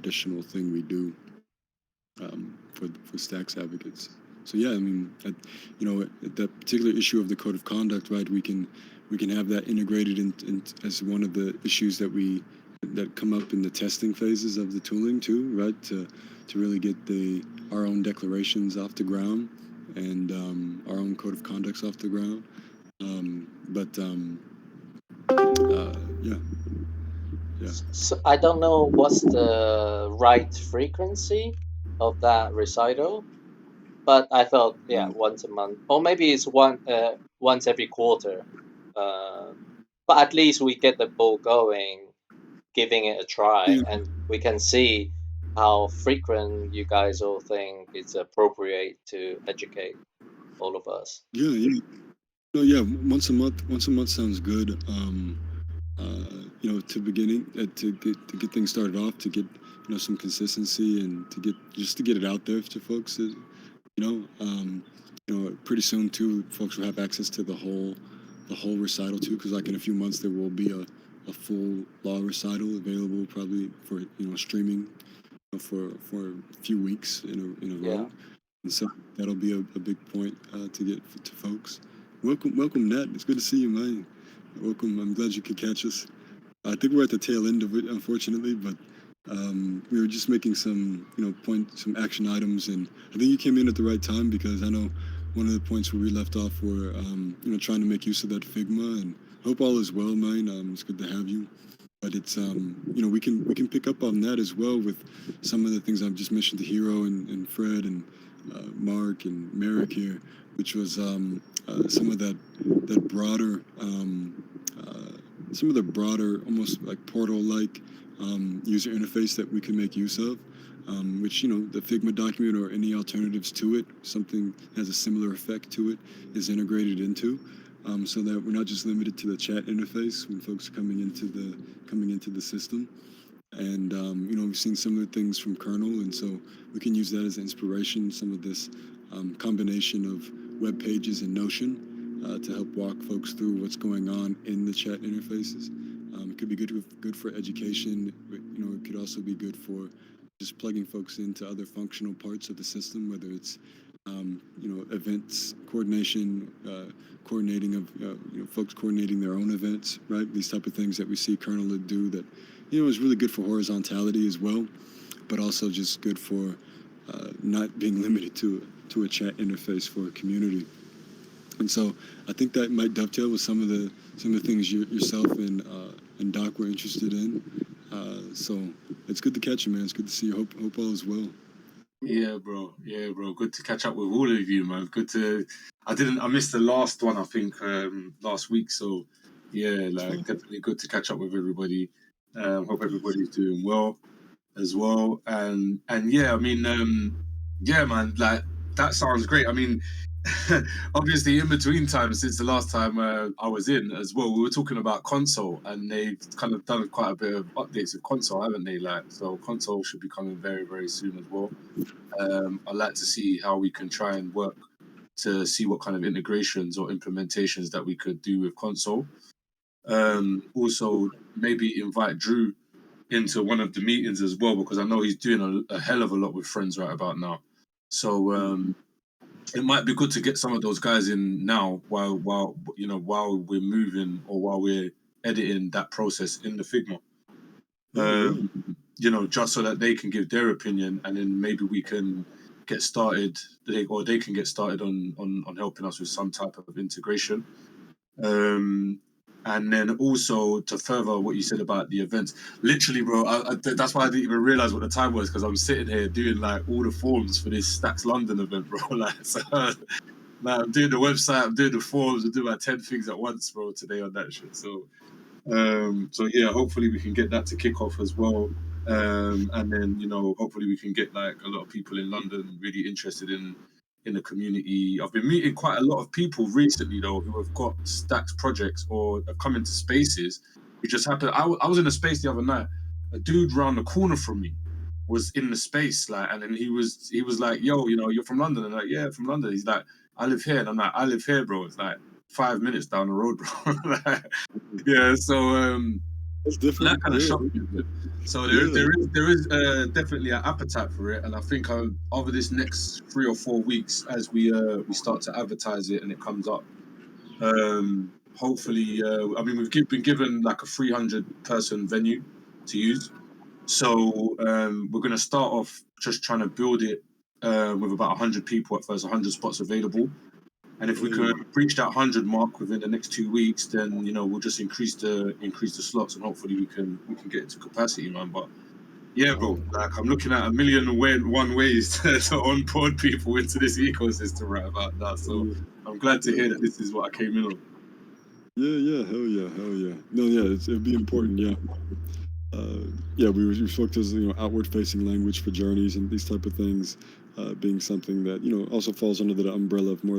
additional thing we do for Stacks advocates. So yeah, I mean, that particular issue of the code of conduct, right? We can have that integrated in as one of the issues that come up in the testing phases of the tooling too, right? To really get our own declarations off the ground and our own code of conducts off the ground. Yeah, yeah. So I don't know what's the right frequency of that recital, but I thought, yeah, Mm. once a month, or maybe it's once every quarter. Uh, but at least we get the ball going, giving it a try, Yeah, and we can see how frequent you guys all think it's appropriate to educate all of us. yeah, yeah. No, yeah. Once a month sounds good. To get things started off, to get some consistency, and to get it out there to folks. Pretty soon too, folks will have access to the whole recital too, because like in a few months there will be a full law recital available probably for streaming for a few weeks in a row, Yeah. and so that'll be a big point to get to folks. Welcome, Nat. It's good to see you, man. Welcome. I'm glad you could catch us. I think we're at the tail end of it, unfortunately, but we were just making some action items, and I think you came in at the right time because I know one of the points where we left off were, trying to make use of that Figma, and hope all is well, man. It's good to have you. But it's, we can pick up on that as well with some of the things I've just mentioned to Hero and Fred and Mark and Merrick here, which was some of that broader some of the broader, almost like portal-like user interface that we can make use of, which the Figma document or any alternatives to it, something that has a similar effect to it, is integrated into, so that we're not just limited to the chat interface when folks are coming into the system. And we've seen similar things from Kernel, and so we can use that as inspiration. Some of this combination of web pages and Notion to help walk folks through what's going on in the chat interfaces. It could be good for education. It could also be good for just plugging folks into other functional parts of the system, whether it's events coordination, coordinating of folks coordinating their own events, right? These type of things that we see Kernel do that is really good for horizontality as well, but also just good for not being limited to a chat interface for a community. And so I think that might dovetail with some of the things yourself and Doc were interested in. So it's good to catch you, man. It's good to see you. Hope all is well. Yeah, bro. Yeah, bro. Good to catch up with all of you, man. Good to. I missed the last one. I think last week. So yeah, like definitely good to catch up with everybody. Hope everybody's doing well as well. And yeah, I mean, yeah, man. Like that sounds great. I mean, obviously in between times since the last time I was in as well, we were talking about console, and they've kind of done quite a bit of updates with console, haven't they? Like, so console should be coming very, very soon as well. I'd like to see how we can try and work to see what kind of integrations or implementations that we could do with console. Also, maybe invite Drew into one of the meetings as well, because I know he's doing a hell of a lot with friends right about now. So it might be good to get some of those guys in now while we're moving or while we're editing that process in the Figma. Just so that they can give their opinion, and then maybe we can get started, they can get started on helping us with some type of integration. And then also to further what you said about the events, literally, bro, that's why I didn't even realize what the time was, because I'm sitting here doing like all the forms for this Stacks London event, bro. Like, so, like, I'm doing the website, I'm doing the forms, I'm doing like 10 things at once, bro, today on that shit. So yeah, hopefully we can get that to kick off as well. And then hopefully we can get like a lot of people in London really interested in the community. I've been meeting quite a lot of people recently though who have got Stacks projects or have come into spaces. It just happened. I was in a space the other night. A dude round the corner from me was in the space, like, and then he was like, "Yo, you're from London?" And I'm like, "Yeah, from London." He's like, "I live here," and I'm like, "I live here, bro." It's like 5 minutes down the road, bro. Like, yeah. So That's And different. that kind of Yeah, shocked me a bit. So yeah, there is definitely an appetite for it, and I think over this next 3 or 4 weeks, as we start to advertise it and it comes up, hopefully, I mean been given like a 300-person venue to use, so we're going to start off just trying to build it with about 100 people at first, 100 spots available. And if we can reach that 100 mark within the next 2 weeks, then we'll just increase the slots, and hopefully we can get it to capacity, man. But yeah, bro, like I'm looking at a million one ways to onboard people into this ecosystem right about now. So I'm glad to hear that this is what I came in on. yeah, hell yeah, hell yeah. No, yeah, it'd be important, yeah. Yeah, we spoke to outward-facing language for journeys and these type of things, being something that also falls under the umbrella of more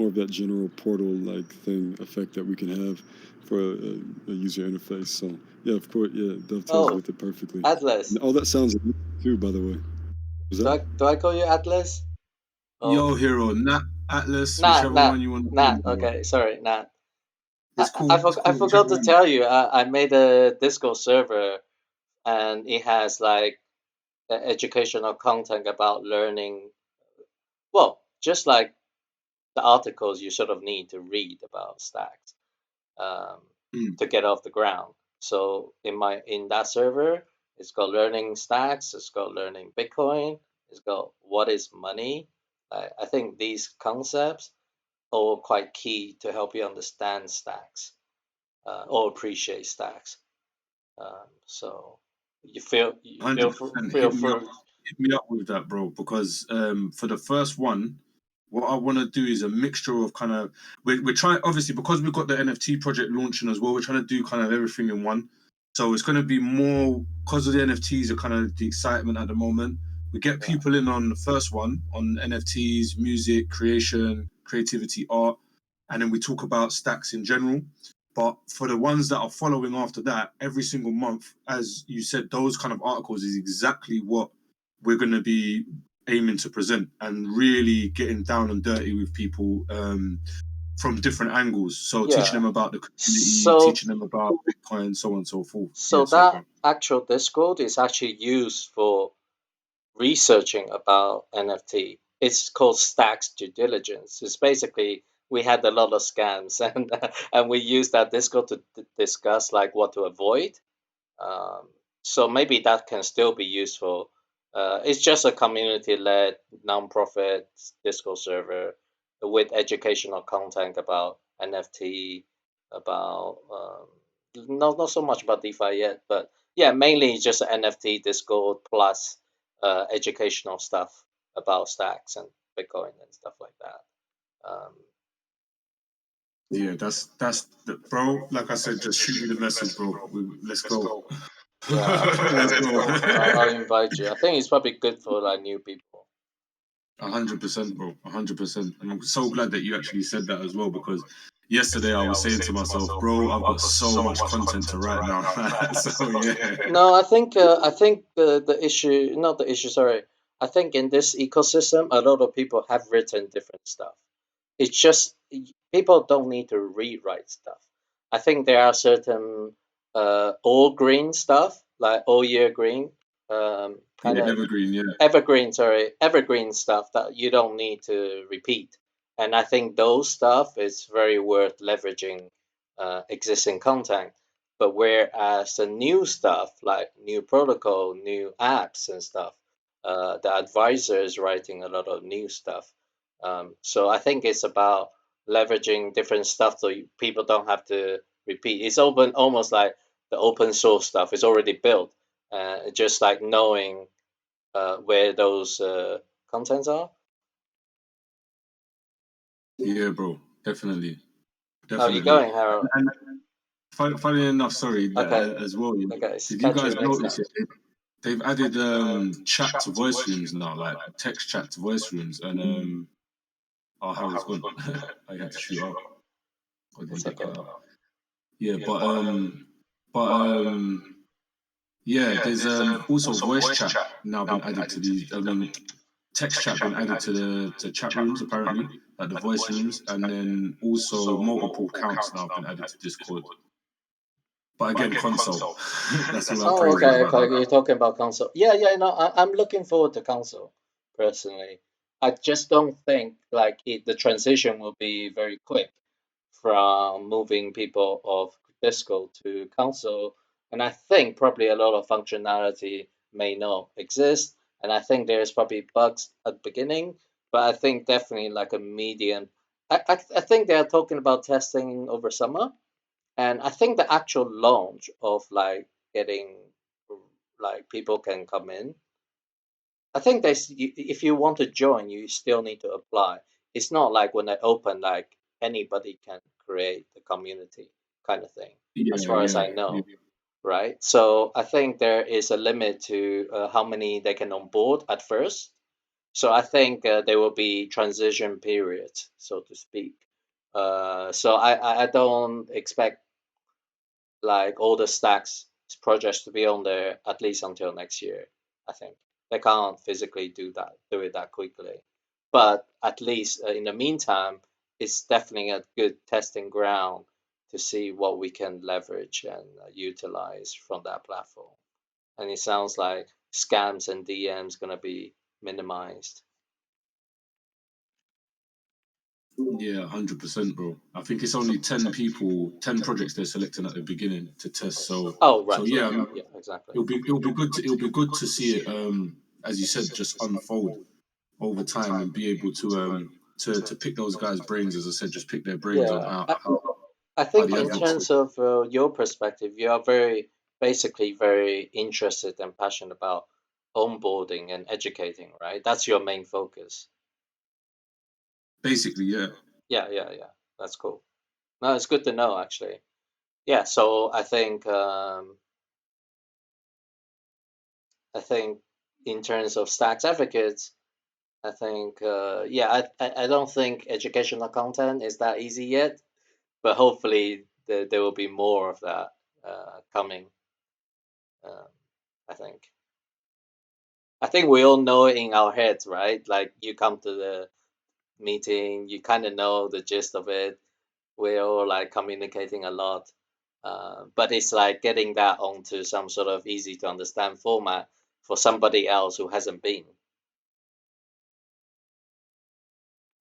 of that general portal-like thing effect that we can have for a user interface. So yeah, of course, yeah, it dovetails Oh, with it perfectly. Atlas. And all that sounds too, by the way. Was that? Do I call you Atlas? Oh, Yo, hero, Nat, Atlas, Nat, whichever Nat, one you want to Nat. call, bro. Okay, sorry, Nat. It's cool. It's I cool. forgot Whichever to one. tell you. I made a Discord server, and it has like educational content about learning. Well, just like the articles you sort of need to read about stacks um, Mm. to get off the ground. So in that server, it's got learning stacks, it's got learning Bitcoin, it's got what is money. I think these concepts are quite key to help you understand stacks or appreciate stacks. So you 100%. feel free. Hit me up with that, bro. Because for the first one, what I want to do is a mixture of kind of we're trying, obviously, because we've got the NFT project launching as well. We're trying to do kind of everything in one. So it's going to be more because of the NFTs are kind of the excitement at the moment. We get Yeah, people in on the first one on NFTs, music creation, creativity, art, and then we talk about stacks in general. But for the ones that are following after that, every single month, as you said, those kind of articles is exactly what we're going to be aiming to present, and really getting down and dirty with people from different angles. So teaching yeah. them about the community, So teaching them about Bitcoin, so on and so forth. so Yeah, sorry, that bro. actual Discord is actually used for researching about NFT. It's called Stacks Due Diligence. It's basically we had a lot of scams and we used that Discord to discuss like what to avoid. Um, so maybe that can still be useful. It's just a community-led non-profit Discord server with educational content about NFT, about not so much about DeFi yet, but yeah, mainly just NFT Discord plus educational stuff about stacks and Bitcoin and stuff like that. Um, Yeah, that's the, bro. Like I said, just shoot me the message, bro. Let's go. yeah, Let's go. I'll invite you. I think it's probably good for like new people. 100%, bro. 100%. And I'm so glad that you actually said that as well, because yesterday I was saying to myself, bro, I've got so much content to write now. So yeah. No, I think the issue, not the issue, sorry. I think in this ecosystem, a lot of people have written different stuff. It's just people don't need to rewrite stuff. I think there are certain all green stuff, like all year green, kind Yeah, of evergreen, yeah. evergreen stuff that you don't need to repeat. And I think those stuff is very worth leveraging existing content. But whereas the new stuff, like new protocol, new apps and stuff, the advisor is writing a lot of new stuff. So I think it's about leveraging different stuff so people don't have to repeat. It's open, almost like the open source stuff is already built. Just like knowing where those contents are. Yeah, bro. Definitely. How are you Definitely. going, Harold? And funny enough, sorry, Okay, as well, okay, did you catch you guys next notice time. it? They've added chat to voice rooms now, like text chat to voice rooms, and oh, Harold's gone. I had to shoot up. Or did he It's get okay. cut out? Yeah, but yeah, there's also voice chat now been added to these. I mean, text chat been added to the chat rooms apparently, like the voice rooms, and then also multiple accounts now have been added to Discord. But again, console. That's all I'm Oh, crazy okay, about okay. now. You're talking about console. Yeah. No, I'm looking forward to console personally. I just don't think like the transition will be very quick from moving people of disco to console. And I think probably a lot of functionality may not exist. And I think there's probably bugs at the beginning, but I think definitely like a medium. I think they're talking about testing over summer. And I think the actual launch of like getting like people can come in. I think if you want to join, you still need to apply. It's not like when they open, like anybody can create the community kind of thing, as Yeah, far as I yeah. know, right? So I think there is a limit to how many they can onboard at first. So I think there will be transition periods, so to speak. So I don't expect like all the stacks projects to be on there at least until next year. I think they can't physically do it that quickly, but at least in the meantime, it's definitely a good testing ground to see what we can leverage and utilize from that platform. And it sounds like scams and DMs gonna be minimized. Yeah, 100%, bro. I think it's only 10 people, 10 projects they're selecting at the beginning to test. So, Oh, so right, yeah, yeah, yeah, exactly. it'll be good to see it. As you said, just unfold over time and be able to pick those guys' brains. As I said, just pick their brains on Yeah, how I, how I how think the in adverts work. terms of your perspective, you are basically very interested and passionate about onboarding and educating, right? That's your main focus. Basically, yeah. Yeah. That's cool. No, it's good to know actually. Yeah, so I think in terms of Stacks advocates, I think yeah, I don't think educational content is that easy yet, but hopefully there will be more of that coming. Um, I think. I think we all know it in our heads, right? Like you come to the meeting, you kind of know the gist of it. We're all like communicating a lot. But it's like getting that onto some sort of easy to understand format for somebody else who hasn't been.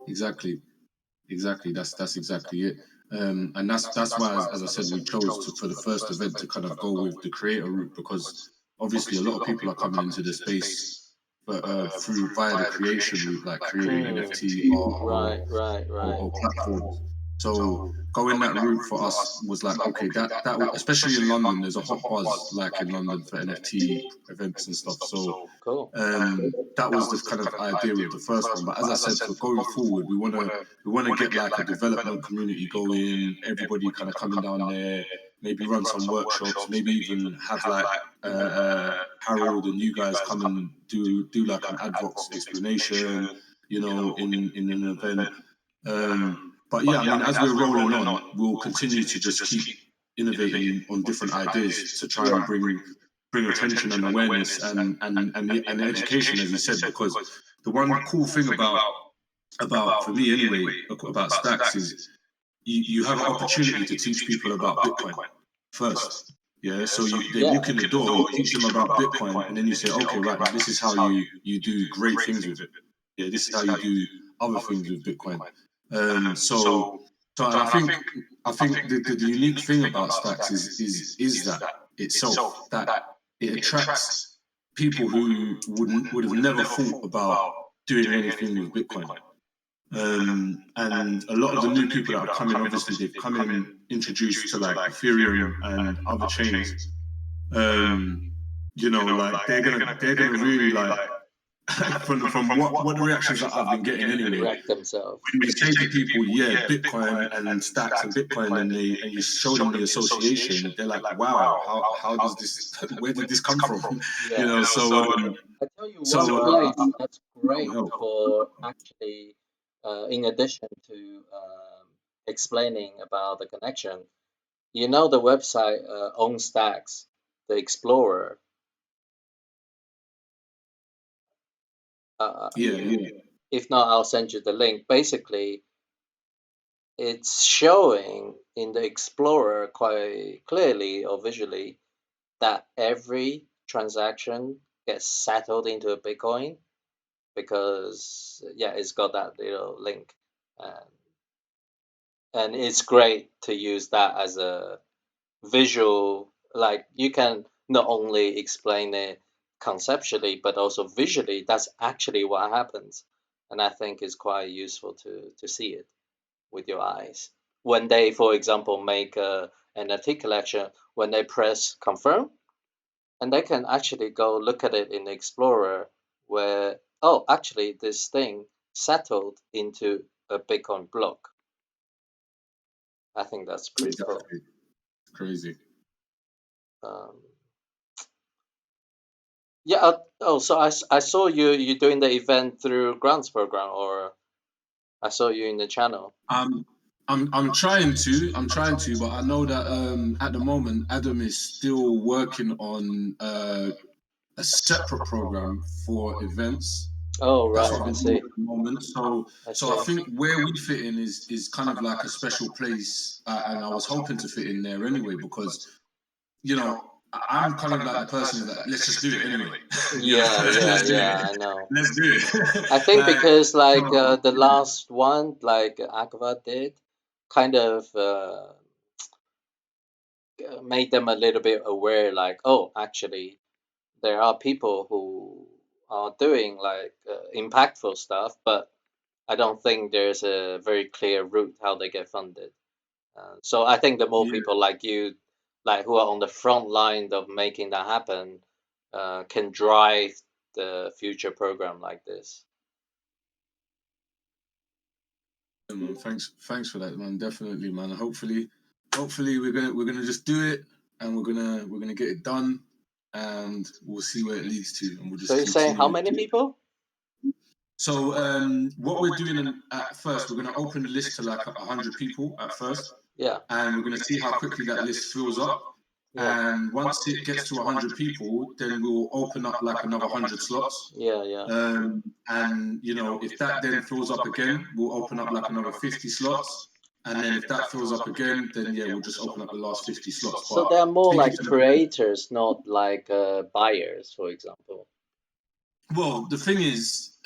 Exactly. That's exactly it. And that's why, as I said, we chose to for the first event to kind of go with the creator route because obviously a lot of people are coming into the space, but through via the creation route, like creating NFT art Right, right, or right. platforms. So going that route for us was like, okay, especially in London, there's a hot buzz like in London for NFT events and stuff. So Cool. that was the kind of idea with the first one. But as I said, for going forward, we want to get like a development community going, everybody kind of coming down there, maybe run some workshops, maybe even have like Harold and you guys come and do like an advox explanation, in an event. But yeah, I mean, as we're rolling on, we'll continue to just keep innovating on different ideas to try and bring attention and awareness and the education, as you said, because the one cool thing about for me anyway about Stacks is you have an opportunity to teach people about Bitcoin first. Yeah, so they walk in the door, you teach them about Bitcoin, and then you say, okay, right, now this is how you do great things with it. Yeah, this is how you do other things with Bitcoin. So and I think the unique thing about Stacks is that itself that it attracts people who would have never thought about doing anything with Bitcoin. And a lot of the new people that have come in, obviously, they've come in introduced to like Ethereum and other chains. Um, like they're gonna really like from what the reactions that I've been getting anyway. Wreck themselves. When you say to people, yeah, Bitcoin and Stacks and Bitcoin, and you show them the association, they're like, wow, how does this? Where did this come from? Yeah. So I tell you one so place that's will great help. for actually, in addition to explaining about the connection, you know the website OwnStacks, the Explorer. Yeah, yeah, If not, I'll send you the link. Basically, it's showing in the Explorer quite clearly or visually that every transaction gets settled into a Bitcoin because it's got that little link, and it's great to use that as a visual. Like you can not only explain it conceptually but also visually. That's actually what happens, and I think it's quite useful to see it with your eyes. When they, for example, make a NFT collection, when they press confirm, and they can actually go look at it in the Explorer, where actually this thing settled into a Bitcoin block. I think that's pretty cool. Exactly. Crazy. Um, so I saw you doing the event through grants program, or I saw you in the channel. I'm trying to, but I know that at the moment Adam is still working on a separate program for events. Oh That's right, what I I've been doing see. at the moment. I So I see. think where we fit in is kind of like a special place, and I was hoping to fit in there anyway because I'm kind of like the person who's like, let's just do it anyway. Let's do it. I know. Let's do it. I think Like, because like so, the last one, like Akava did, kind of made them a little bit aware, like, oh, actually, there are people who are doing like impactful stuff, but I don't think there's a very clear route how they get funded. So I think the more yeah. people like you, like who are on the front line of making that happen, can drive the future program like this. Yeah, man. Thanks for that, man. Definitely, man. Hopefully we're gonna just do it, and we're gonna get it done, and we'll see where it leads to, and we'll So just you're saying how continue many to. people? So what we're doing at first, we're gonna open the list to like 100 people at first, Yeah, and we're gonna see how quickly that list fills up. yeah, And once it gets to 100 people, then we'll open up like another 100 slots. yeah. And if that then fills up again, we'll open up like another 50 slots. And then if that fills up again, then yeah, we'll just open up the last 50 slots. So But they're more speaking like to creators, not like buyers, for example. well, the thing is,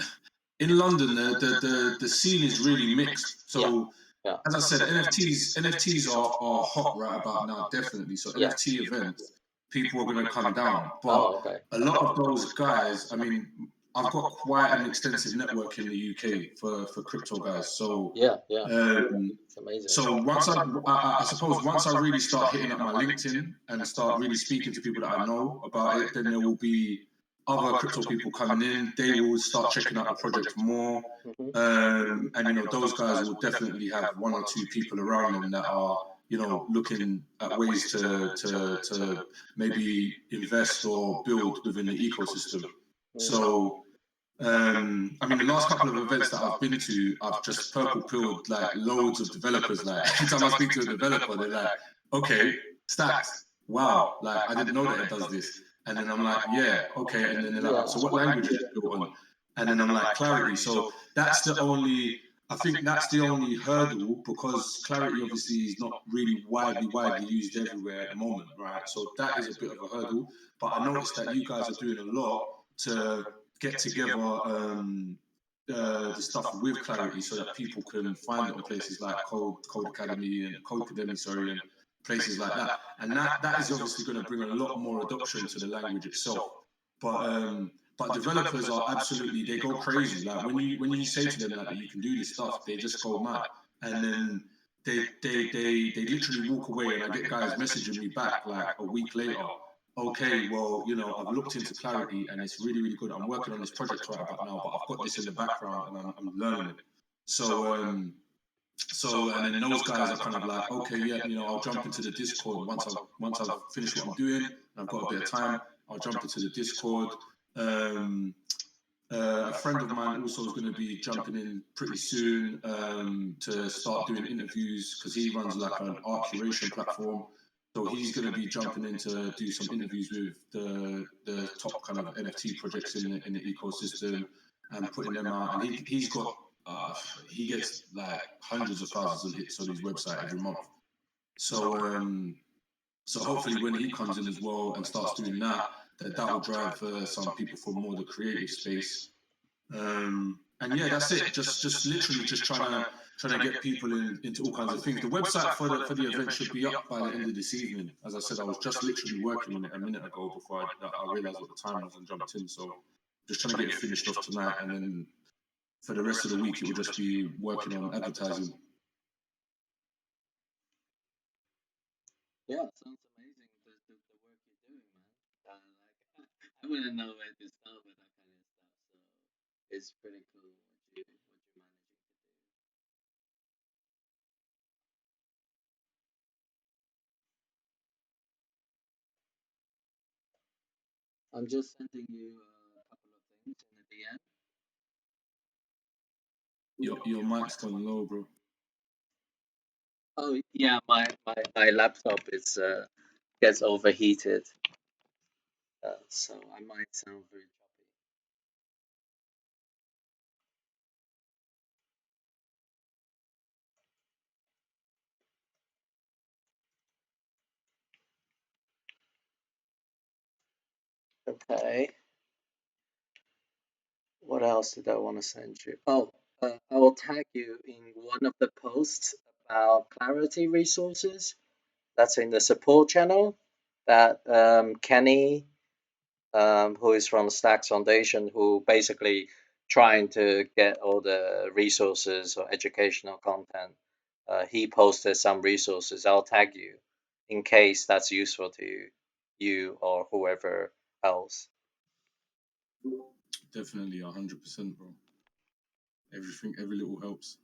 in London, the scene is really mixed. Yeah, So yeah, as I said, NFTs are hot right about now, definitely. So yeah. NFT events, people are going to come down, but Oh, okay. a lot of those guys, I mean, I've got quite an extensive network in the UK for crypto guys. So Yeah, yeah. um, It's amazing. so once I suppose once I really start hitting up my LinkedIn and start really speaking to people that I know about it, then there will be other crypto people coming in. They will start checking out the project more. Hmm. And those guys will definitely have one or two people around them that are looking at ways to maybe invest or build within the ecosystem. So I mean, the last couple of events that I've been to, I've just purple pilled like loads of developers. Like every time I speak to a developer, they're like, "Okay, Stacks, wow, like I didn't know that it does this." And then I'm like, "Yeah, okay." And then they're like, "So what language is it built on?" And then I'm like, "Clarity." So that's the only. I think that's the only hurdle because Clarity obviously is not really widely used everywhere at the moment, right? So that is a bit of a hurdle. But I noticed that you guys are doing a lot to get together the stuff with Clarity so that people can find it on places like Code Academy and Code Academy, sorry, and places like that. And that is obviously going to bring a lot more adoption to the language itself. But developers are absolutely, they go crazy. Like when you say to them like, that you can do this stuff, they just go mad. And then they literally walk away, and I get guys messaging me back like a week later. Okay, well, I've looked into Clarity and it's really, really good. I'm working on this project right about now, but I've got this in the background and I'm learning it. And then those guys are kind of like, okay, yeah, I'll jump into the Discord once I've finished what I'm doing and I've got a bit of time. I'll jump into the Discord. A friend of mine also is going to be jumping in pretty soon to start doing interviews because he runs like an art curation platform. So he's going to be jumping in to do some interviews with the top kind of NFT projects in the ecosystem and putting them out. And he gets like hundreds of thousands of hits on his website every month. So hopefully when he comes in as well and starts doing that, that will drive some people from more the creative space. And yeah, that's it. Just literally just trying to get people into all kinds of things. The website for the event should be up by the end of this evening. As I said, I was just literally working on it a minute ago before I realized what the time was and jumped in. So just trying to get it finished off tonight, and then for the rest of the week it will just be working on advertising. Yeah, sounds amazing. The work you're doing, man. I wouldn't know where to start with that kind of stuff. So it's pretty cool what you're managing to do. I'm just sending you a couple of things in the DM. Your mic's gone low, bro. Oh yeah, my laptop is gets overheated, so I might sound very choppy. Okay. What else did I want to send you? Oh, I will tag you in one of the posts about Clarity resources. That's in the support channel that Kenny, who is from Stacks Foundation, who basically trying to get all the resources or educational content. He posted some resources. I'll tag you in case that's useful to you or whoever else. Definitely 100%, bro. Every little helps.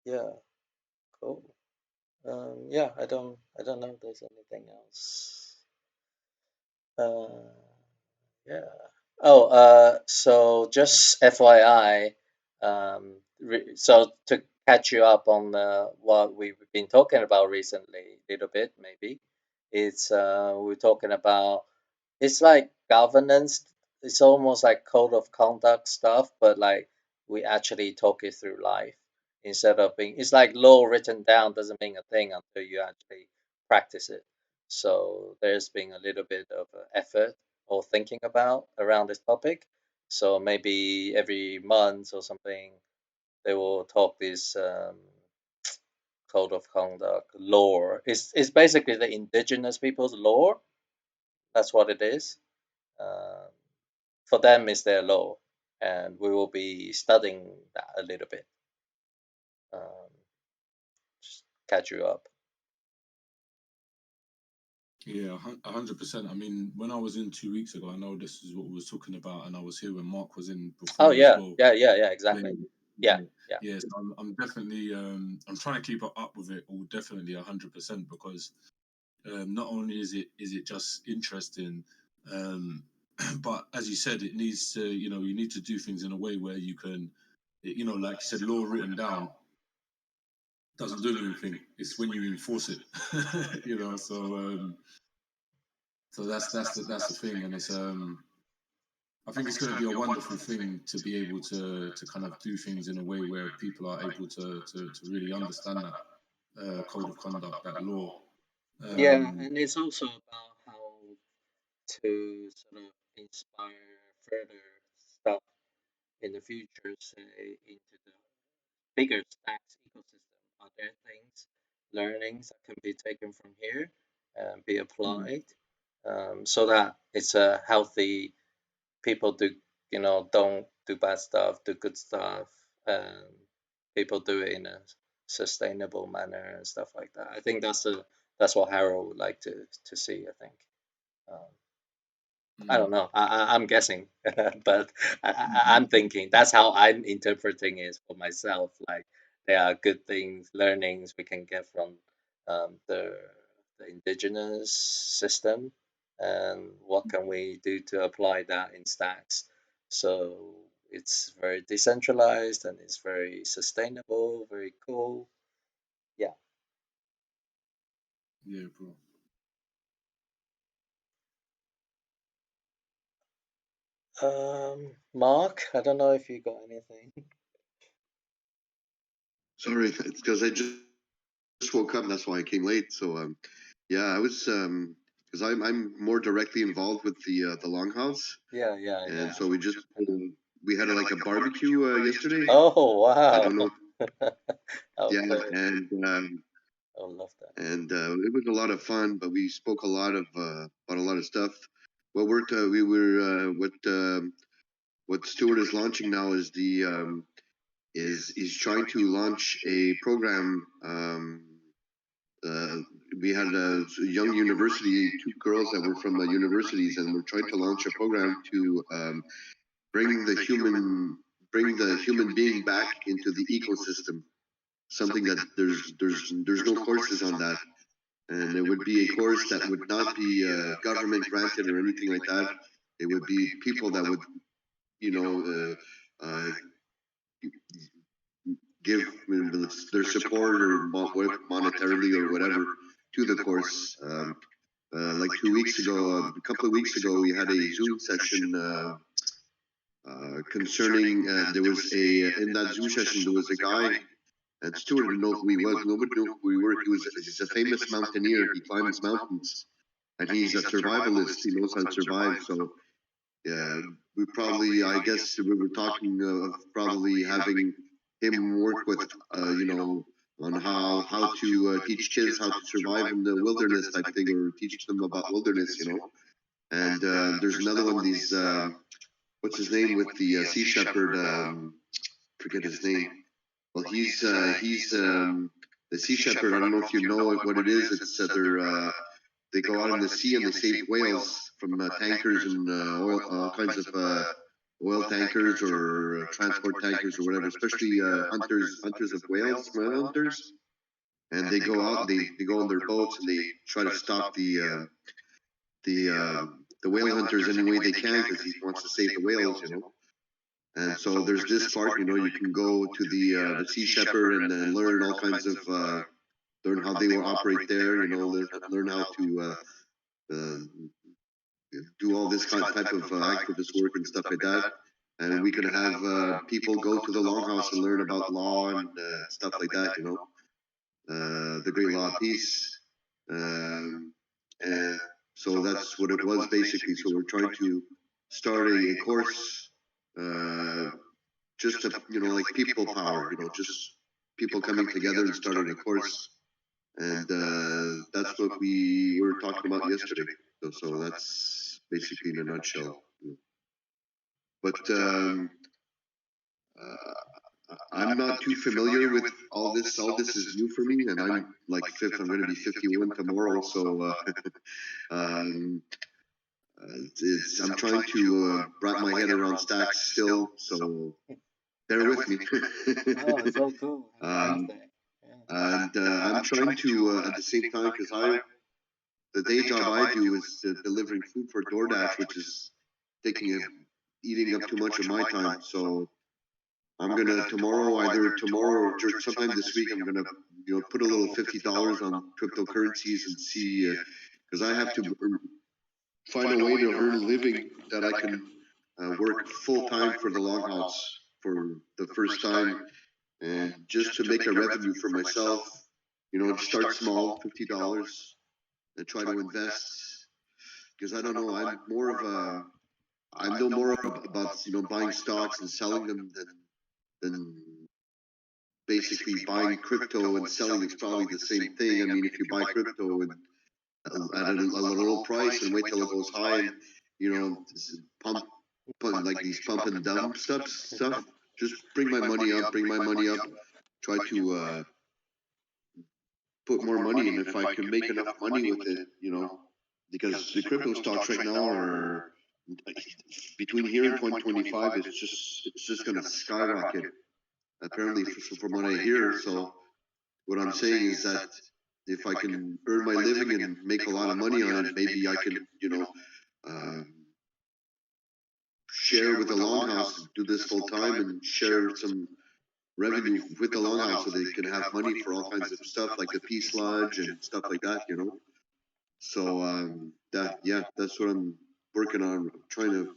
Yeah, cool. Yeah, I don't know if there's anything else. Yeah. Oh, so just FYI, so to catch you up on what we've been talking about recently, a little bit maybe, it's we're talking about it's like governance. It's almost like code of conduct stuff, but like we actually talk it through life instead of being. It's like law written down doesn't mean a thing until you actually practice it. So there's been a little bit of effort or thinking about around this topic. So maybe every month or something, they will talk this code of conduct law. It's basically the indigenous people's law. That's what it is. Um, for them, it's their law, and we will be studying that a little bit. Um, just catch you up. Yeah, 100%. I mean, when I was in 2 weeks ago, I know this is what we was talking about, and I was here when Mark was in Oh before as yeah, well. exactly. Yeah, Yeah, yeah. yeah. So I'm definitely I'm trying to keep up with it all, definitely 100%, because not only is it just interesting, um, but as you said, it needs to you need to do things in a way where you can, like you said, law written down doesn't do anything. It's when you enforce it, So that's the thing, and I think it's going to be a wonderful thing to be able to kind of do things in a way where people are able to really understand that code of conduct, that law. Yeah, Um, and it's also about how to sort of inspire further stuff in the future, say into the bigger stacks ecosystem. Are there things, learnings that can be taken from here and be mm, applied, so that it's a healthy people do, don't do bad stuff, do good stuff, and people do it in a sustainable manner and stuff like that. I think that's what Harold would like to see. I think. Um, I mm, don't know. I'm guessing, but I'm mm, thinking that's how I'm interpreting it for myself. Like there are good things, learnings we can get from the indigenous system, and what can we do to apply that in stacks? So it's very decentralized and it's very sustainable, very cool. Yeah. yeah, bro. Mark, I don't know if you got anything. Sorry, it's because I just woke up. That's why I came late. So yeah, I was because I'm more directly involved with the longhouse, Yeah. and so we had like a barbecue yesterday. Oh I wow. don't know. Yeah, Okay. and I love that. it was a lot of fun. But we spoke a lot of about a lot of stuff. What we were what Stuart is launching now is is trying to launch a program. Uh, we had a young university, two girls that were from universities, and we're trying to launch a program to bring the human being back into the ecosystem. Something that there's no courses on that, and it would be a course that would not be government granted or anything like that. It would be people that would, you know, give their support or monetarily or whatever to the course. Like 2 weeks ago, a couple of weeks ago, we had a Zoom session concerning. There was in that Zoom session there was a guy, and Stuart didn't know who he was. Nobody knew who we were. He's a famous mountaineer. He climbs mountains, and he's a survivalist. He knows how to survive. So yeah, we probably, I guess, we were talking of probably having him work with, on how to teach kids how to survive in the wilderness type thing, or teach them about wilderness. And there's another one. These what's his name with the Sea Shepherd? Forget his name. Well, he's the Sea Shepherd. I don't know if you know what it is. It's they go out in the sea and they save whales from tankers and oil, all kinds of oil tankers or transport tankers or whatever. Especially hunters of whales, whale hunters. And they go out. They go on their boats and they try to stop the whale hunters any way they can because he wants to save the whales. And so there's this part, you can go to the Sea Shepherd and then learn all kinds of learn how they will operate there. Learn how to do all this type of activist work and stuff like that. And we could have people go to the Longhouse and learn about law and stuff like that. The Great Law of Peace. And so that's what it was basically. So we're trying to start a course. Just to, like people power, just people coming together and starting a course. And that's what we were talking about yesterday. So that's basically in a nutshell. But I'm not too familiar with all this. All this is new for me, and I'm like I'm going to be 51 tomorrow. So I'm trying to wrap my head around stacks still. So bear with me. Oh, so cool. And I'm trying to at the same time, because the day job I do is delivering food for DoorDash, which is eating up too much of my time. So I'm gonna either tomorrow or sometime this week, I'm gonna put a little $50 on cryptocurrencies and see, because I have to find a way to earn a living that I can work full time for the Longhouse for the first time, and just to make a revenue for myself. Start small, $50, and try to invest. Because I don't know, I know more about buying stocks and selling them than basically buying crypto and selling. It's probably the same thing. I mean, if you buy crypto and at a low price and wait till it goes high, and pump like these pump and dump stuff. Just bring my money up. Try to put more money in if I can make enough money with it. Because the crypto stocks right now are between here and 2025. It's just going to skyrocket. Apparently, from what I hear. So what I'm saying is that if I can earn my living and make a lot of money on it, maybe I can, share with the Longhouse, do this full time, and share some revenue with the Longhouse so they can have money for all kinds of stuff like the Peace Lodge and stuff like that. So that's what I'm working on. I'm trying to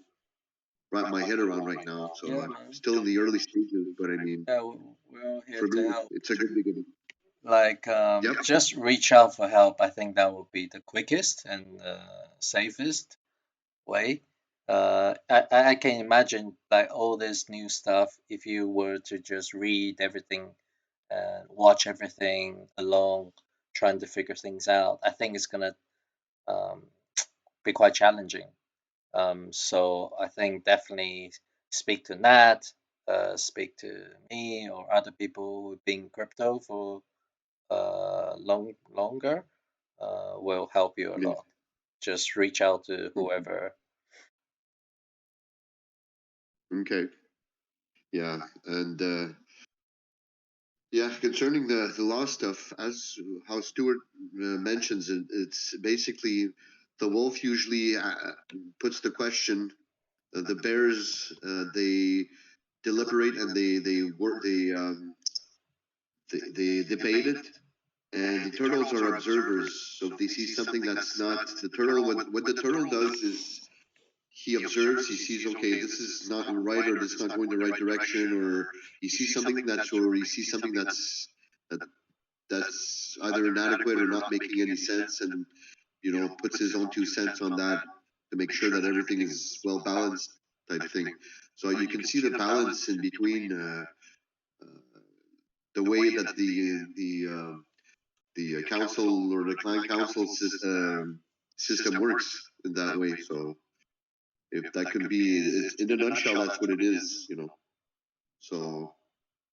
wrap my head around right now. So Yeah, I'm man. still in the early stages, but I mean, Yeah, we're all here for to me, help. it's a good beginning. Like, Yep. just reach out for help. I think that would be the quickest and safest way. I can imagine like all this new stuff. If you were to just read everything and watch everything alone, trying to figure things out, I think it's gonna um, be quite challenging. So I think definitely speak to Nat, speak to me or other people who've been crypto for longer, will help you a Yeah. lot. Just reach out to whoever. Okay. Yeah. And yeah, concerning the law stuff, as how Stuart mentions it, it's basically the wolf usually puts the question. The bears they deliberate and they debate it, and the turtles are observers. So if they see something that's not the turtle, what the turtle does is he observes, he sees, okay, this is not right, or this is not going the right direction, or he sees something that that's either inadequate or not making any sense, and puts his own 2 cents on that to make sure that everything is well balanced, type thing. So you can see the balance in between the way that the council or the clan council system works in that way. So if that could be, it's in a nutshell, that's what it is. So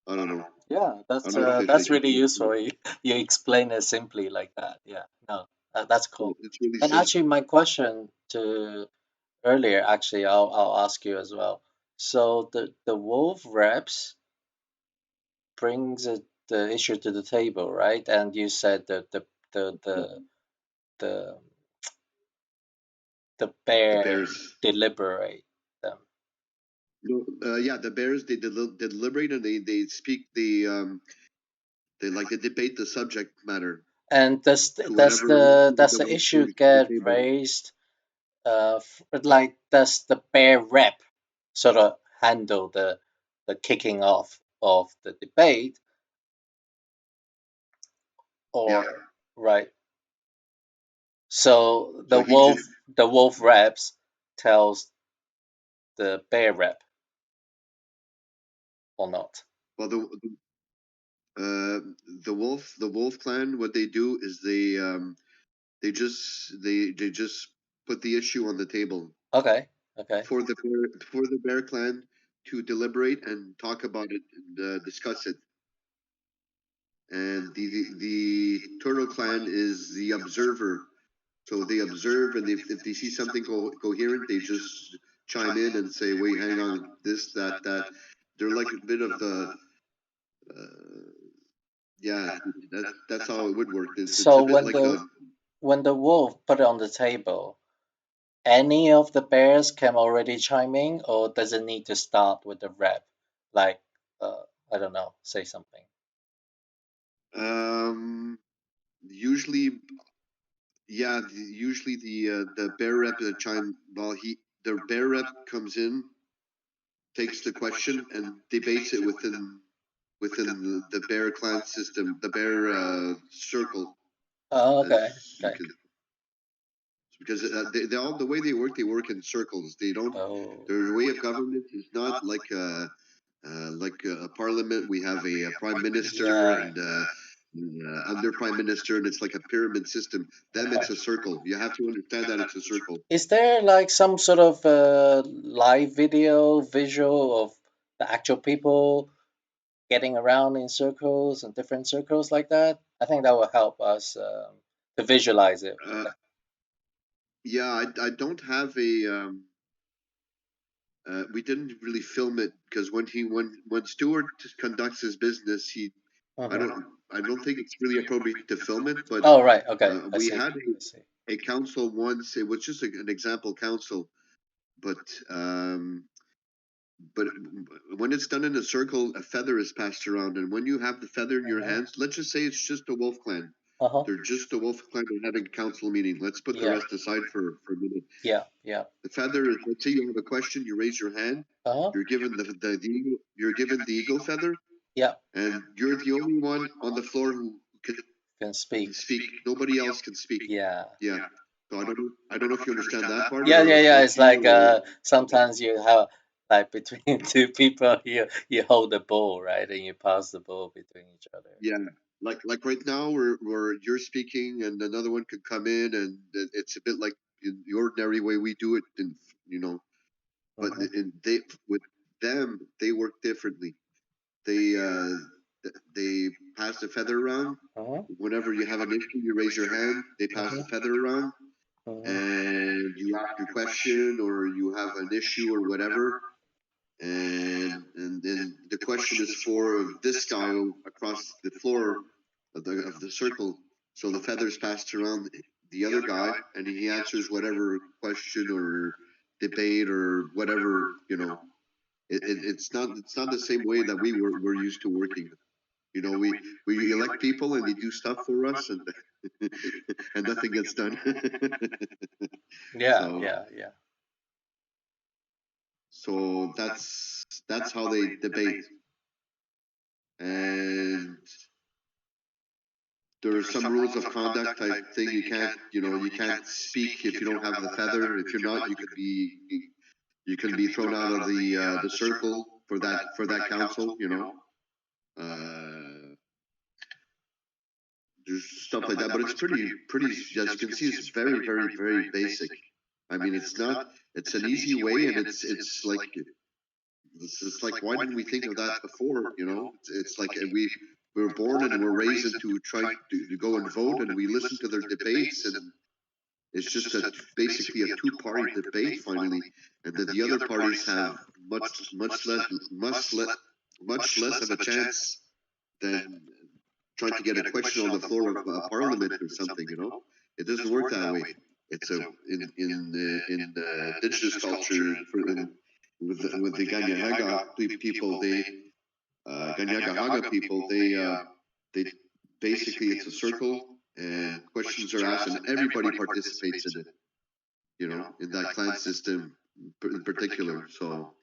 I don't know. Yeah, I don't know if they that's could really be. useful. You explain it simply like that. Yeah, no, that's cool. It's really And simple. actually, my question to earlier, actually, I'll ask you as well. So the wolf reps brings the issue to the table, right? And you said that the the The bear Bears. deliberate them. No, yeah, the Bears they deliberate, and they speak they debate the subject matter And to whatever does the the wolf issue brings to the get table. raised? Like, does the bear rep sort of handle the kicking off of the debate, Yeah. or right? So So he just the wolf reps tells the bear rep or not. well uh the wolf clan, what they do is they just put the issue on the table Okay, okay. for the bear clan to deliberate and talk about it and discuss it. And the turtle clan is the observer. So they observe, and if they see something coherent, they just chime in and say, "Wait, hang on, this, that, that." They're like a bit of the, uh, yeah, that's how it would work. It's So a bit like a, when the wolf put it on the table, any of the bears can already chime in, or does it need to start with the rep? Like, I don't know, say something. usually, yeah, usually the bear rep chime. Well, the bear rep comes in, takes the question, and debates it within the bear clan system, the bear circle, Oh, as okay, you okay. could, because they all, the way they work in circles. They don't. Oh, Their way of government is not like a parliament. We have a prime minister yeah. and under prime minister, and it's like a pyramid system. Them, it's a circle. You have to understand that it's a circle. Is there like some sort of live video, visual of the actual people getting around in circles and different circles like that? I think that will help us to visualize it. Uh, yeah, I don't have a. We didn't really film it because when Stewart conducts his business, I Mhm. don't I don't think it's really appropriate to film it. But Oh, right. Okay. I we see. had I see. a council once. It was just an example council, but um, but when it's done in a circle, a feather is passed around, and when you have the feather in your Uh-huh. hands, let's just say it's just a wolf clan. They're just a wolf clan and having a council meeting. Let's put the Yeah. rest aside for a minute. Yeah. Yeah. The feather is, let's say you have a question, you raise your hand, you're given you're given the eagle feather, Yeah. and you're the only one on the floor who Can speak. speak. Nobody else can speak. Yeah. Yeah. So I don't know if you understand that part. Yeah. or Yeah. Yeah. explain It's to you, like or- sometimes you have like between two people, you hold the ball, right, and you pass the ball between each other. Yeah, like right now, where you're speaking and another one could come in, and it's a bit like in the ordinary way we do it, and but they with them they work differently. They pass the feather around. Whenever you have an issue, you raise your hand. They pass the feather around, and you ask your question or you have an issue or whatever. And then the question is for this guy across the floor of the circle. So the feathers passed around the other guy, and he answers whatever question or debate or whatever. It's not the same way that we're used to working. We elect people and they do stuff for us, and and nothing gets done. Yeah. So- Yeah. Yeah. So that's how they debate. And there are some rules of conduct type thing. You can't speak if you don't have the feather. If you're not, you can be thrown out of the circle for that council. There's stuff like that, but it's pretty. As you can see, it's very, very, very basic. I mean, it's not. It's an easy way, and it's like. It's like, why didn't we think of that before? It's like we were born and we're raised to try to go and vote, and we listen to their debates, and it's just basically a two-party debate finally, and then the other parties have much less of a chance than trying to get a question on the floor of parliament or something. It doesn't work that way. It's in indigenous culture with the Ganyahaga people, Ganyahaga people, they basically, it's a circle and questions are asked and everybody participates in it. In that clan system in particular. So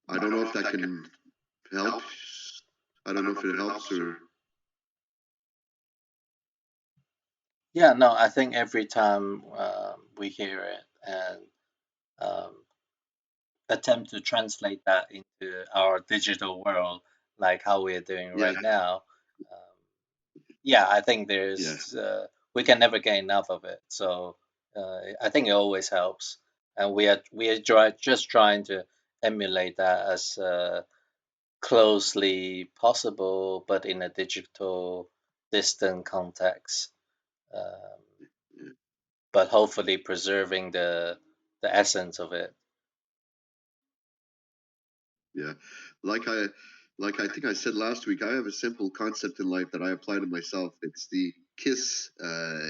I don't know if that can help. I don't know if it helps or. Yeah, no, I think every time we hear it and um, attempt to translate that into our digital world, like how we're doing right now, yeah, I think there's we can never get enough of it. So I think it always helps, and we are just trying to emulate that as closely possible, but in a digital, distant context. But hopefully preserving the essence of it. Yeah, like I think I said last week, I have a simple concept in life that I apply to myself. It's the KISS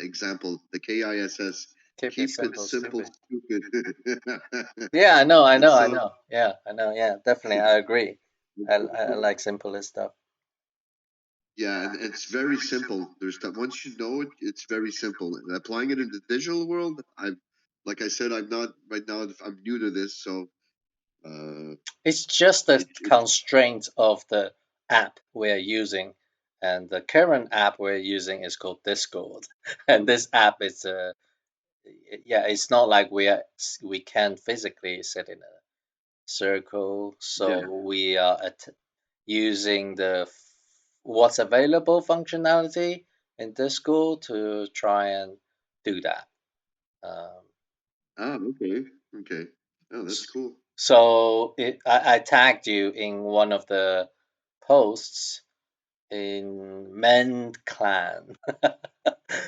example, the KISS. Keep it simple, stupid. Stupid. Yeah, I know. So- Yeah, I know. Yeah, definitely, I agree. I like simplest stuff. Yeah, and it's very simple. There's that once you know it, it's very simple. And applying it in the digital world, like I said, I'm not right now. I'm new to this, so It's just the constraint of the app we're using, and the current app we're using is called Discord, and this app is yeah, it's not like we can physically sit in a circle, so Yeah. we are using what's available functionality in Discord to try and do that. Okay. Oh, that's cool. So I tagged you in one of the posts in Men Clan.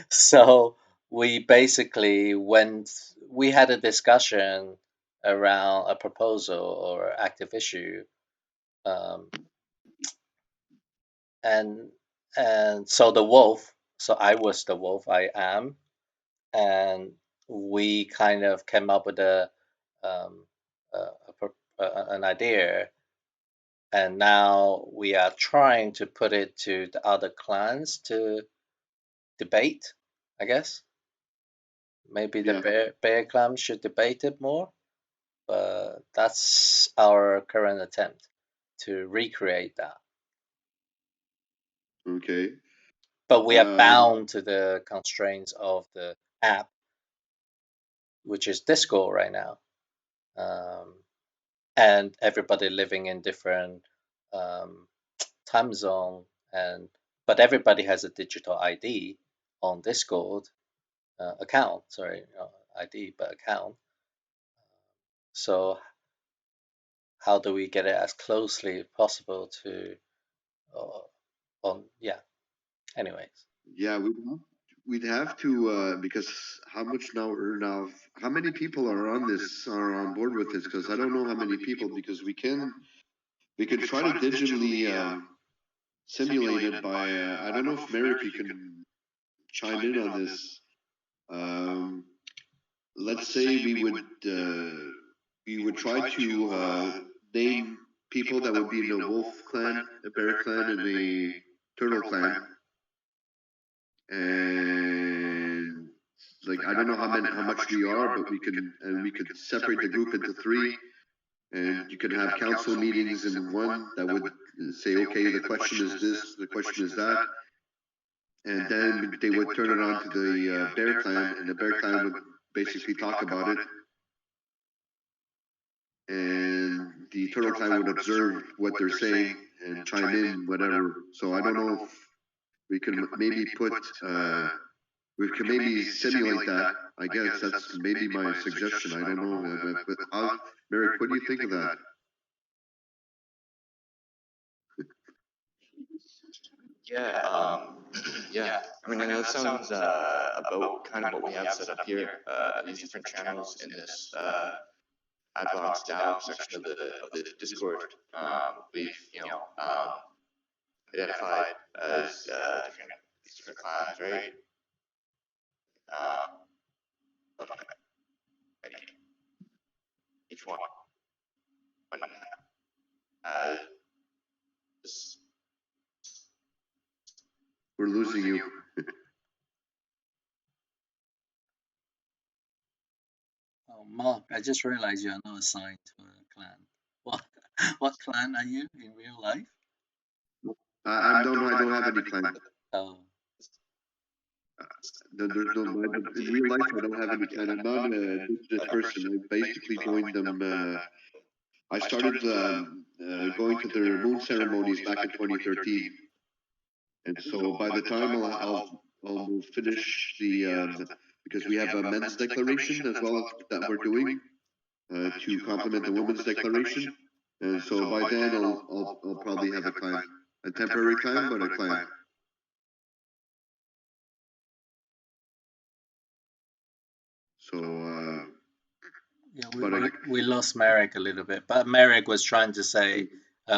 So we basically we had a discussion around a proposal or active issue, um, and so the wolf. So I was the wolf. I am, and we kind of came up with um, an idea, and now we are trying to put it to the other clans to debate, I guess. Maybe the bear clan should debate it more, but that's our current attempt to recreate that. Okay. But we are bound to the constraints of the app, which is Discord right now. And everybody living in different time zone, but everybody has a digital ID on Discord account. Sorry, ID, but account. So how do we get it as closely as possible to anyways. Yeah, we'd have to because how much now how many people are on board with this? Because I don't know how many people, because we can try to digitally simulate it by I don't know if Merrick, you can chime in on this. Let's say we would try to name people that would be in a wolf clan, a bear clan, and a turtle clan, and like I don't know how much we are, but we could separate the group into three, and you could have council meetings in one that would say, okay, the question is this, the question is that, and then they would turn it on to the bear clan, and the bear clan would basically talk about it, and the turtle clan would observe what they're saying and chime in, whatever. So I don't know if we can maybe we can maybe simulate that. I guess that's maybe my suggestion. I don't know. But Merrick, what do you think of that? Yeah. I mean, I know that sounds about kind of what we have set up here. These different channels in this advanced dialogue section of the Discord. We've identified as different clans, right? Each one. We're losing you. Oh, Mark, I just realized you're not assigned to a clan. What clan are you in real life? I don't have any clan. Oh. There's no, in real life, I don't have any clan. I'm not a this person. I basically joined them. I started going to their moon ceremonies back in 2013, and so by the time I'll finish the because we have a men's declaration as well that we're doing to complement the women's declaration, and so by then I'll probably have a clan, a temporary clan, but a clan. So we lost Merrick a little bit, but Merrick was trying to say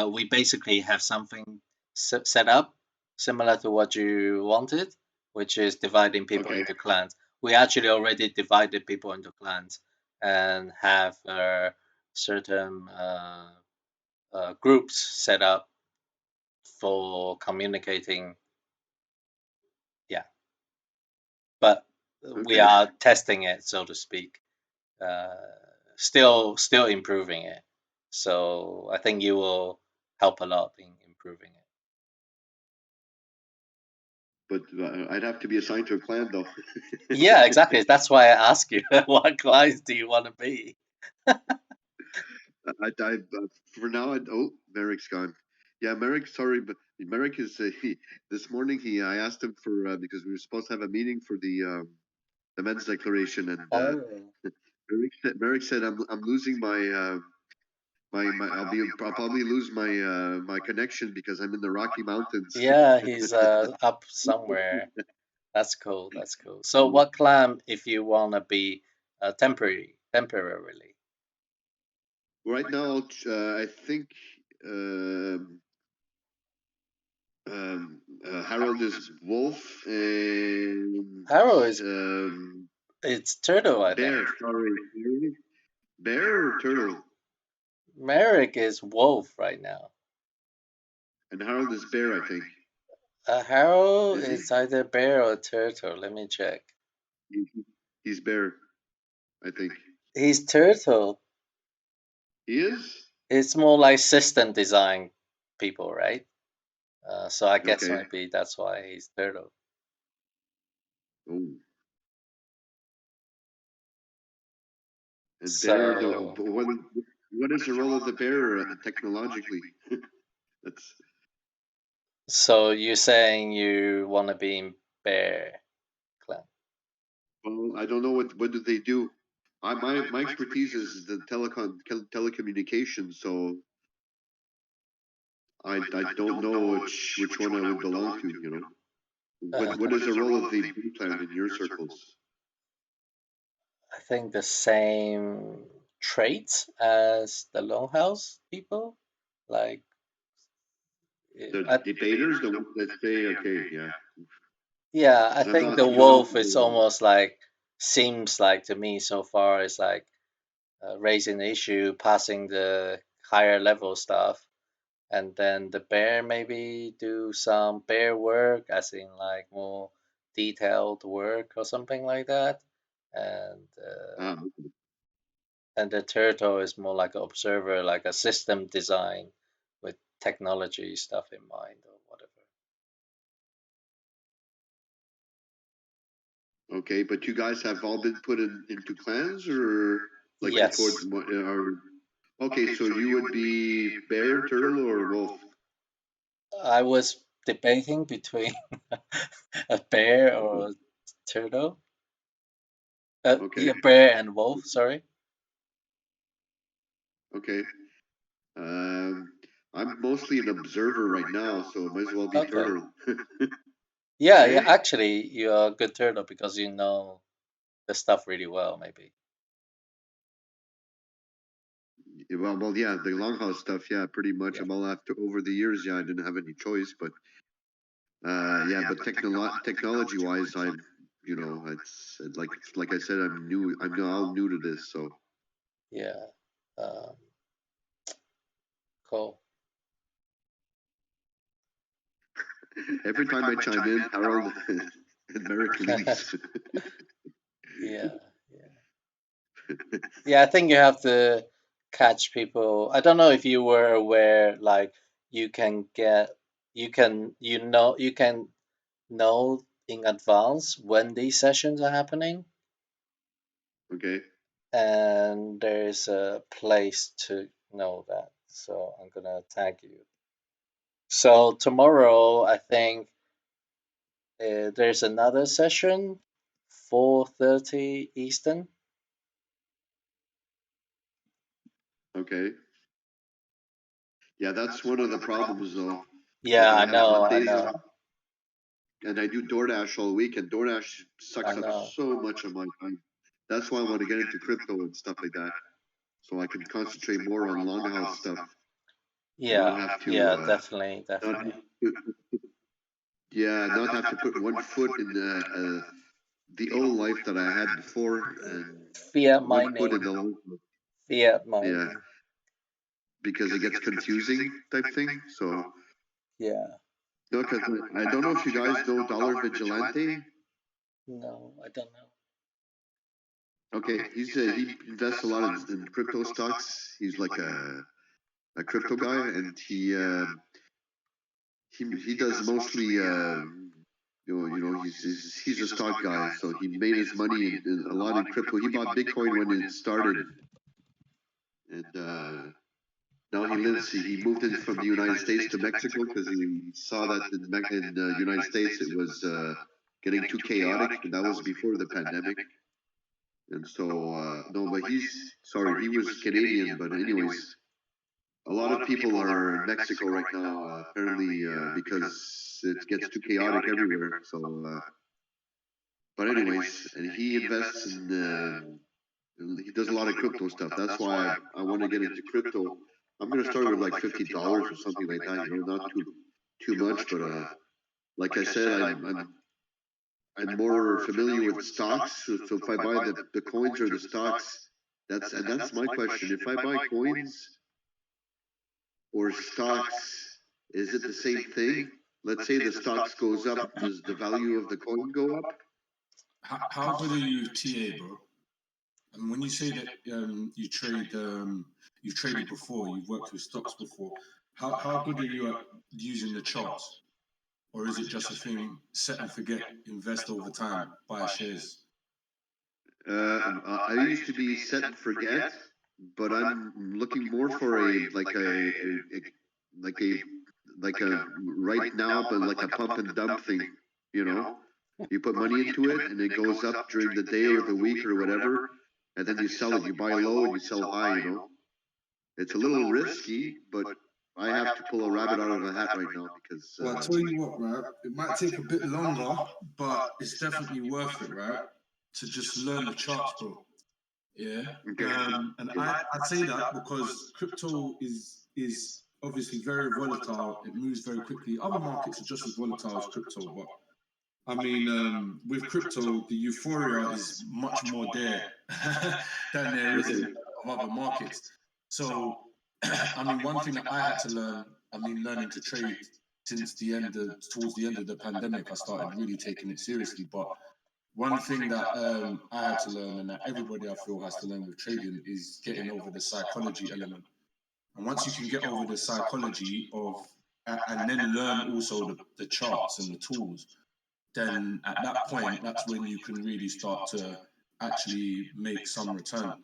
we basically have something set up similar to what you wanted, which is dividing people into clans. We actually already divided people into clans and have certain groups set up for communicating. Yeah, but we are testing it, so to speak. Still improving it. So I think you will help a lot in improving it. But I'd have to be assigned to a clan, though. Yeah, exactly. That's why I ask you, what clans do you want to be? For now, Merrick's gone. Yeah, Merrick. Sorry, but Merrick is this morning. I asked him for because we were supposed to have a meeting for the men's declaration, and Merrick said I'm losing my I'll probably lose my connection because I'm in the Rocky Mountains. Yeah, he's up somewhere. That's cool. So what clan, if you wanna be temporarily? Right now, I think Harold is wolf, and Harold is it's turtle, I bear. think. Sorry, bear or turtle? Merrick is wolf right now. And Harold is bear, I think. Harold Is he? is either bear or turtle. Let me check. He's bear, I think. He's turtle. He is? It's more like system design people, right? So I guess Okay. maybe that's why he's turtle. Oh. And bear, So, what is the role of the bear technologically? That's so you're saying you want to be in bear clan? well, I don't know what do they do. My expertise is the telecommunications, so I don't know which one I would belong to. You know, what is the role of the bee plant in your circles? I think the same traits as the longhouse people, like The debaters, the ones that say, okay, yeah, yeah, I because I'm think not the too wolf is knowledgeable. almost like seems like to me so far is like raising the issue, passing the higher level stuff, and then the bear maybe do some bear work, as in like more detailed work or something like that, and Ah, the turtle is more like an observer, like a system design with technology stuff in mind or whatever. okay, but you guys have all been put into clans, or like before? Yes, Or okay, so you would be bear, turtle, or wolf? I was debating between a bear or a turtle. Okay, Yeah, bear and wolf. Sorry. okay. Um, I'm mostly an observer right now, so might as well be Okay. turtle. Yeah, yeah. Eh? Actually, you're a good turtle because you know the stuff really well. Maybe. Well, yeah, the longhouse stuff, yeah, pretty much. Yeah. I'm all after over the years, yeah, I didn't have any choice, but yeah, but technology wise, I'm, you know, it's like I said, I'm all new to this, so Yeah. Um, cool. every time I chime in, Harold and Merrick leaves. Yeah. Yeah. Yeah. I think you have to catch people. I don't know if you were aware, like you can get, you can know in advance when these sessions are happening, Okay, and there's a place to know that. So I'm gonna tag you. So tomorrow, I think there's another session, 4:30 Eastern. okay, yeah, that's one of the problems though, Yeah, because I I have know, I Mondays know, and I do DoorDash all week, and DoorDash I sucks up know. so much of my time. That's why I want to get into crypto and stuff like that, so I can concentrate more on longhouse stuff and not Yeah, have to, yeah, definitely, not definitely. yeah, not have to put one foot in the old life that I had before, and Fiat one foot in mining, the old, fiat yeah, mining. because it gets confusing type thing. So Yeah. no, because I don't know if you guys know Dollar Vigilante. No, I don't know. Okay, he invests a lot in crypto stocks. He's like a crypto guy, and he does mostly he's a stock guy, so he made his money in a lot in crypto. He bought Bitcoin when it started, and now he lives. He moved in from the United States to Mexico because he saw that in the United States it was getting too chaotic, and that was before the pandemic. And so no, but he's sorry, he was Canadian, but anyways, a lot of people are in Mexico right now, apparently because it gets too chaotic everywhere. So, but anyways, and he invests in, he does a lot of crypto stuff. That's why I want to get into crypto. I'm gonna start with like $50 or something like that. You know, not too much, but like I said, I'm more familiar with stocks. So if I buy the coins or the stocks, that's my question. If I buy coins or stocks, is it the same thing? let's say the stocks goes up, does the value of the coin go up? How good are you with TA, bro? And when you say that you trade, you've traded before, you've worked with stocks before, how good are you at using the charts? Or is it just a thing, set and forget, invest over time, buy shares? I used to be set and forget, but I'm looking more for a right now, but like a pump and dump thing, you know? You put money into it and it goes up during the day or the week or whatever, and then you sell it. You buy low and you sell high, you know? It's a little risky, but I have to pull a rabbit out of a hat right now because. Well, I'll tell you what, right? It might take a bit longer, but it's definitely worth it, right? To just learn the charts, bro. Yeah. Okay. And I say that because crypto is obviously very volatile. It moves very quickly. Other markets are just as volatile as crypto, but I mean, with crypto, the euphoria is much more there than there is in other markets. So, I mean, one thing that I had to learn, learning to trade since towards the end of the pandemic, I started really taking it seriously. But one thing that I had to learn, and that everybody I feel has to learn with trading, is getting over the psychology element. And once you can get over the psychology of, and then learn also the charts and the tools, then at that point, that's when you can really start to actually make some return.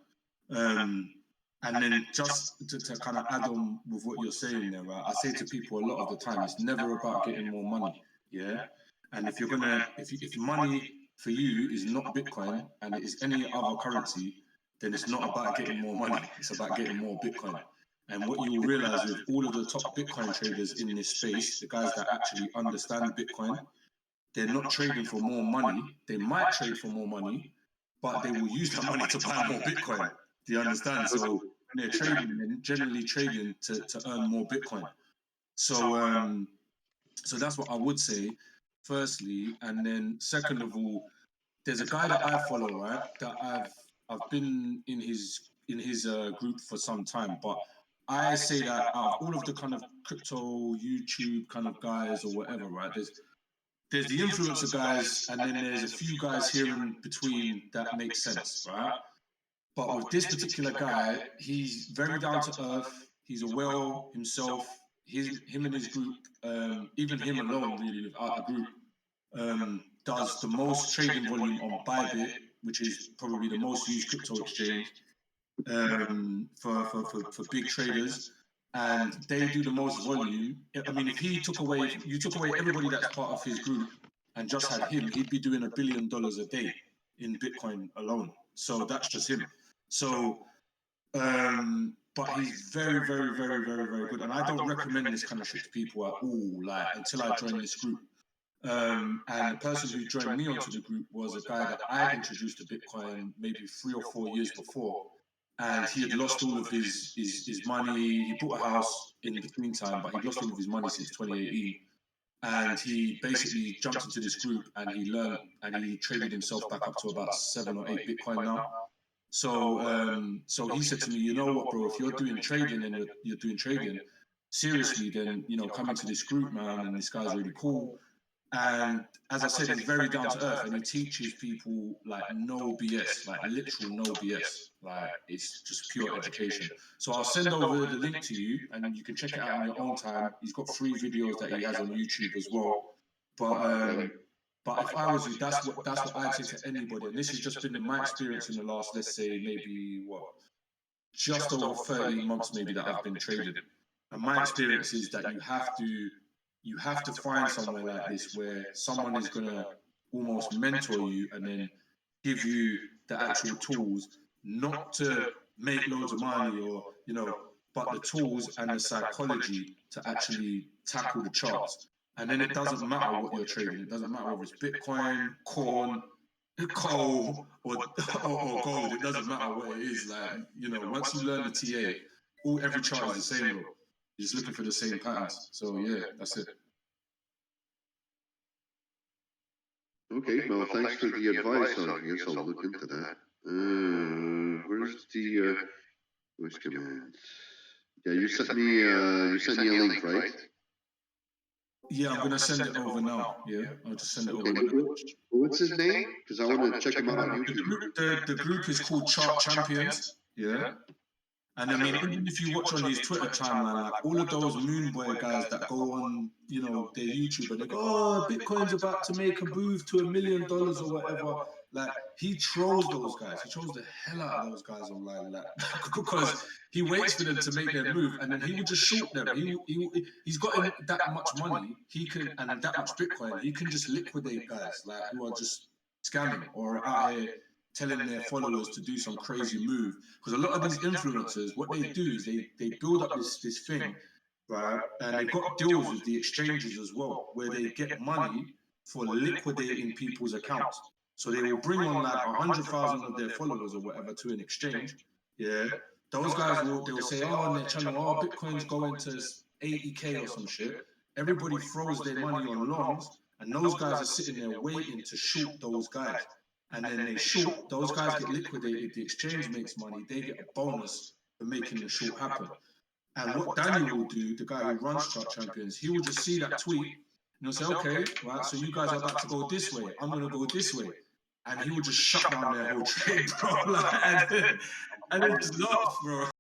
And then just to kind of add on with what you're saying there, right? I say to people a lot of the time, it's never about getting more money, yeah? And if if money for you is not Bitcoin and it is any other currency, then it's not about getting more money, it's about getting more Bitcoin. And what you will realize with all of the top Bitcoin traders in this space, the guys that actually understand Bitcoin, they're not trading for more money. They might trade for more money, but they will use that money to buy more Bitcoin. Do you understand? So when they're trading, they're generally trading to earn more Bitcoin. So so that's what I would say, firstly. And then second of all, there's a guy that I follow, right? That I've been in his group for some time, but I say that out of all of the kind of crypto YouTube kind of guys or whatever, right? There's the influencer guys, and then there's a few guys here in between that make sense, right? But with this particular guy, he's very down to earth. He's a well himself. Him and his group, even him alone, really, without the group, does the most trading volume on Bybit, which is probably the most used crypto exchange for big traders. And they do the most volume. I mean, if you took away everybody that's part of his group and just had him, he'd be doing $1 billion a day in Bitcoin alone. So that's just him. So, but he's very, very, very, very, very good. And I don't recommend this kind of shit to people at all, like, until I join this group. And the person who joined me onto the group was a guy that I introduced to Bitcoin maybe 3 or 4 years before. And he had lost all of his money. He bought a house in between time, but he'd lost all of his money since 2018. And he basically jumped into this group and he learned and he traded himself back up to about 7 or 8 Bitcoin now. So so he said to me, you know what, bro, if you're doing trading and you're doing trading seriously, then, you know, come into this group, man, and this guy's really cool. And as I said, he's very down to earth and he teaches people like no BS, like literal no BS. Like it's just pure education. So I'll send over the link to you and you can check it out on your own time. He's got 3 videos that he has on YouTube as well. But if I was you, that's what I'd say to anybody. And this has just been in my experience in the last, let's say, maybe just over 13 months maybe that I've been trading. And my experience is that you have to find somewhere like this where someone is going to almost mentor you and then give you the actual tools, not to make loads of money or, you know, but the tools and the psychology to actually tackle the charts. And then it doesn't matter what you're trading. It doesn't matter whether it's Bitcoin, corn, coal, or gold. It doesn't matter what it is. Like, you know, once you learn the TA, every chart is the same, bro. You're just looking for the same patterns. So yeah, that's it. Okay, well, thanks for the advice. I guess I'll look into that. Where's the voice commands? Yeah, you sent me a link, right? Yeah, I'm gonna send it over now. Yeah, I'll just send it over. What's his name? Because I want to check him out on YouTube. The group is called Chart Champions. Yeah. And I mean, even if you watch on his Twitter timeline, like all of those Moon Boy guys that go on, you know, their YouTube and they go, oh, Bitcoin's about to make a move to $1 million or whatever. Like, he trolls those guys. He trolls the hell out of those guys online, like, because he waits for them to make their move and then he will just shoot them. He's got that much money, he can, and that much Bitcoin, he can just liquidate guys like who are just scamming or out here telling their followers to do some crazy move. Because a lot of these influencers, what they do is they build up this thing, right? And they've got deals with the exchanges as well, where they get money for liquidating people's accounts. So they will bring on like 100,000 of their followers or whatever to an exchange. Yeah. Those guys they'll say, oh, on their channel, oh, Bitcoin's going to 80K or some shit. Everybody throws their money on longs, and those guys are sitting there waiting to shoot those guys. And then they short, those guys get liquidated, the exchange makes money, they get a bonus for making the short happen. And what Daniel will do, the guy who runs Chart Champions, he will just see that tweet and he'll say, okay, right, so you guys are about to go this way, I'm going to go this way. And he will just shut down their whole trade, bro. Like, and then just laugh, bro.